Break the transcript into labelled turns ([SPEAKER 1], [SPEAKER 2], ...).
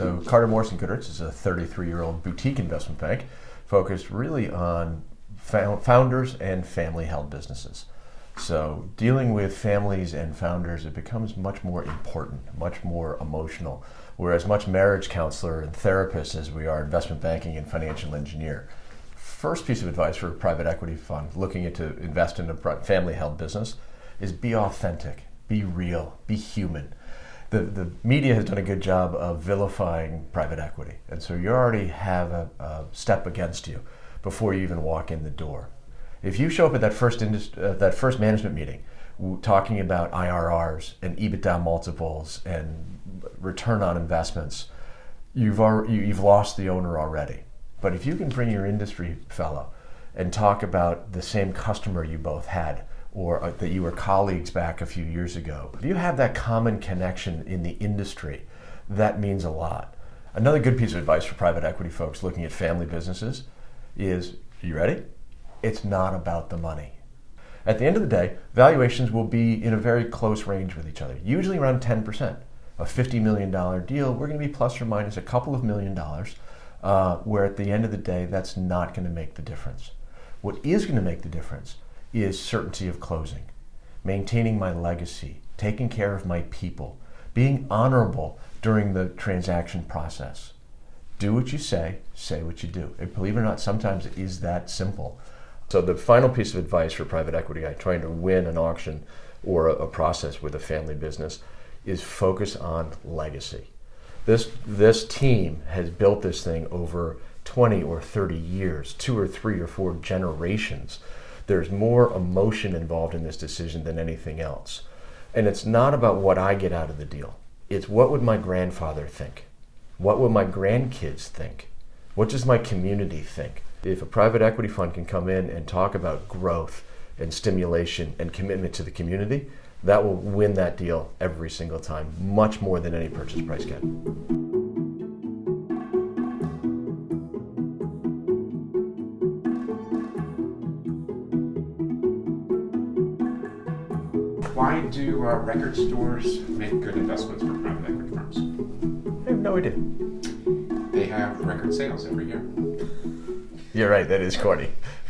[SPEAKER 1] So Carter Morse & Goodrich is a 33-year-old boutique investment bank focused really on founders and family-held businesses. So dealing with families and founders, it becomes much more important, much more emotional. We're as much marriage counselor and therapist as we are investment banking and financial engineer. First piece of advice for a private equity fund looking to invest in a family-held business is be authentic, be real, be human. The media has done a good job of vilifying private equity, and so you already have a step against you before you even walk in the door. If you show up at that first management meeting talking about IRRs and EBITDA multiples and return on investments, you've lost the owner already. But if you can bring your industry fellow and talk about the same customer you both had, or that you were colleagues back a few years ago, if you have that common connection in the industry, that means a lot. Another good piece of advice for private equity folks looking at family businesses is, you ready? It's not about the money. At the end of the day, valuations will be in a very close range with each other, usually around 10%. A $50 million deal, we're going to be plus or minus a couple of $1 million, where at the end of the day, that's not going to make the difference. What is going to make the difference is certainty of closing, maintaining my legacy, taking care of my people, being honorable during the transaction process. Do what you say what you do. And believe it or not, sometimes it is that simple. So the final piece of advice for private equity guy trying to win an auction or a process with a family business is focus on legacy. This team has built this thing over 20 or 30 years, 2 or 3 or 4 generations. There's more emotion involved in this decision than anything else. And it's not about what I get out of the deal. It's what would my grandfather think? What would my grandkids think? What does my community think? If a private equity fund can come in and talk about growth and stimulation and commitment to the community, that will win that deal every single time, much more than any purchase price can.
[SPEAKER 2] Why do record stores make good investments for private equity firms?
[SPEAKER 1] I have no idea.
[SPEAKER 2] They have record sales every year.
[SPEAKER 1] You're right, that is corny.